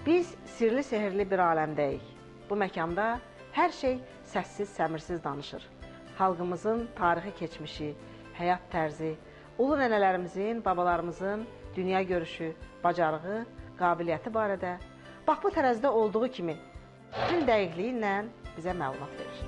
Biz sirli, sehirli bir aləmdəyik. Bu məkanda hər şey səssiz, səmirsiz danışır. Xalqımızın tarixi keçmişi, həyat tərzi, ulu nənələrimizin, babalarımızın dünya görüşü, bacarığı, qabiliyyəti barədə bax bu tərəzidə olduğu kimi bütün dəqiqliyi ilə bizə məlumat verir.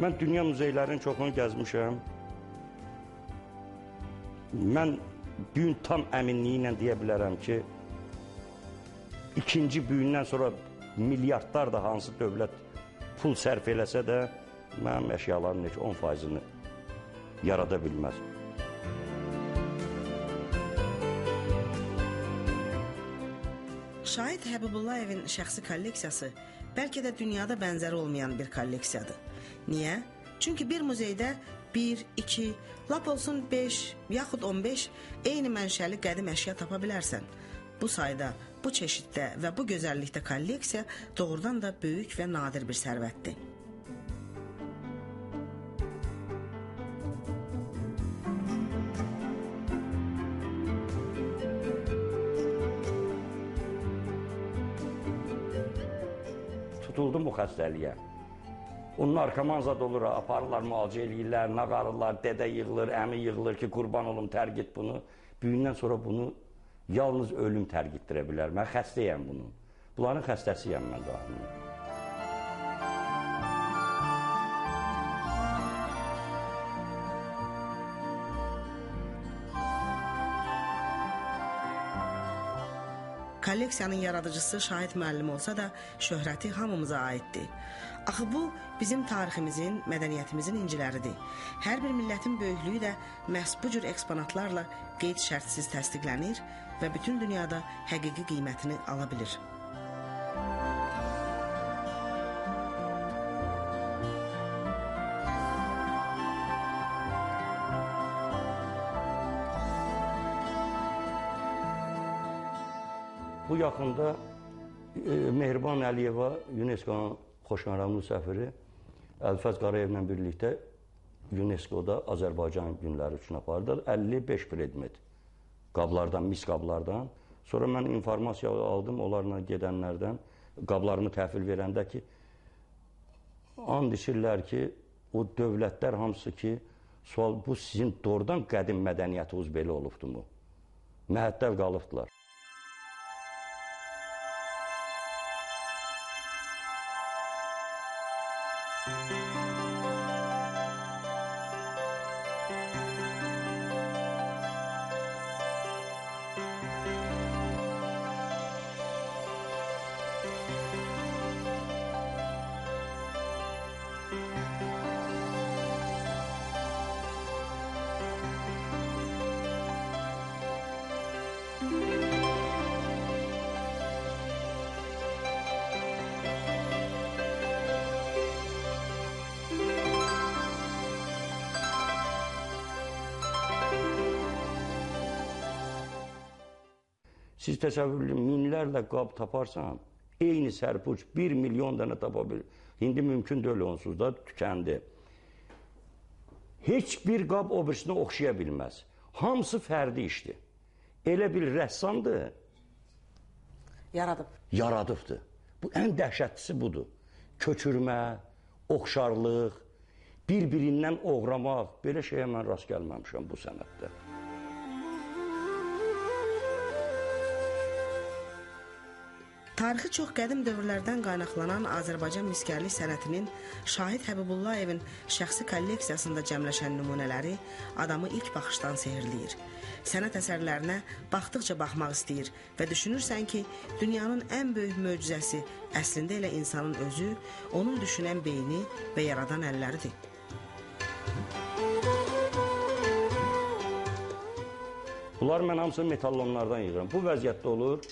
Mən dünya muzeylərinin çoxunu gəzmişəm. Mən bu gün tam əminliklə deyə bilərəm ki, ikinci büyündən sonra milyardlar da hansı dövlət pul sərf eləsə də, mənim əşyaların heç 10%-ni yarada bilməz. Şahid Həbibullayevin şəxsi kolleksiyası bəlkə də dünyada bənzəri olmayan bir kolleksiyadır. Niyə? Çünki bir muzeydə 1, 2, lap olsun 5, yaxud 15 eyni mənşəli qədim əşya tapa bilərsən. Bu sayda, bu çeşiddə və bu gözəllikdə kolleksiya doğrudan da böyük və nadir bir sərvətdir. Tutuldum bu xəstəliyə. Onun arkamanza olur, aparırlar, müalicə eləyirlər, nağarırlar, dədə yığılır, əmi yığılır ki, qurban olum, tərk et bunu. Büyündən sonra bunu yalnız ölüm tərk etdirə bilər. Mən xəstəyəm bunu. Bunların xəstəsiyəm mən daha. Kolleksiyanın yaradıcısı Şahid müəllim olsa da şöhrəti hamımıza aiddir. Axı bu bizim tariximizin, mədəniyyətimizin inciləridir. Hər bir millətin böyüklüyü də məhz bu cür eksponatlarla qeyd şərtsiz təsdiqlənir və bütün dünyada həqiqi qiymətini ala bilir. Bu yaxında Mehriban Əliyeva, UNESCO-nun xoşməramlı səfiri Əlfəz Qarayevlə birlikdə UNESCO-da Azərbaycan günləri üçün apardılar. 55 predmet qablardan, mis qablardan. Sonra mən informasiya aldım onlarla gedənlərdən, qablarımı təhvil verəndə ki, and içirlər ki, o dövlətlər hamısı ki, sual bu sizin doğrudan qədim mədəniyyətiniz belə olubdumu? Məhəttəl qalıbdılar. Siz təsəvvürlü minlərlə qab taparsan, eyni sərpuç 1 milyon dənə tapa bilir. İndi mümkün deyil onsuz da tükəndi. Heç bir qab o birisinə oxşaya bilməz. Hamısı fərdi işdir. elə bir rəssamdır, Yaradıb. yaradıbdır. Bu ən dəhşətlisi budur. Köçürmə, oxşarlıq, bir-birindən oğramaq, belə şeyə mən rast gəlməmişəm bu sənətdə. Tarixi çox qədim dövrlərdən qaynaqlanan Azərbaycan miskərlik sənətinin Şahid Həbibullayevin şəxsi kolleksiyasında cəmləşən nümunələri adamı ilk baxışdan sehrləyir. Sənət əsərlərinə baxdıqca baxmaq istəyir və düşünürsən ki, dünyanın ən böyük möcüzəsi əslində elə insanın özü, onun düşünən beyni və yaradan əlləridir. Bunlar mən hamısını metallonlardan yığıram. Bu vəziyyətdə olur.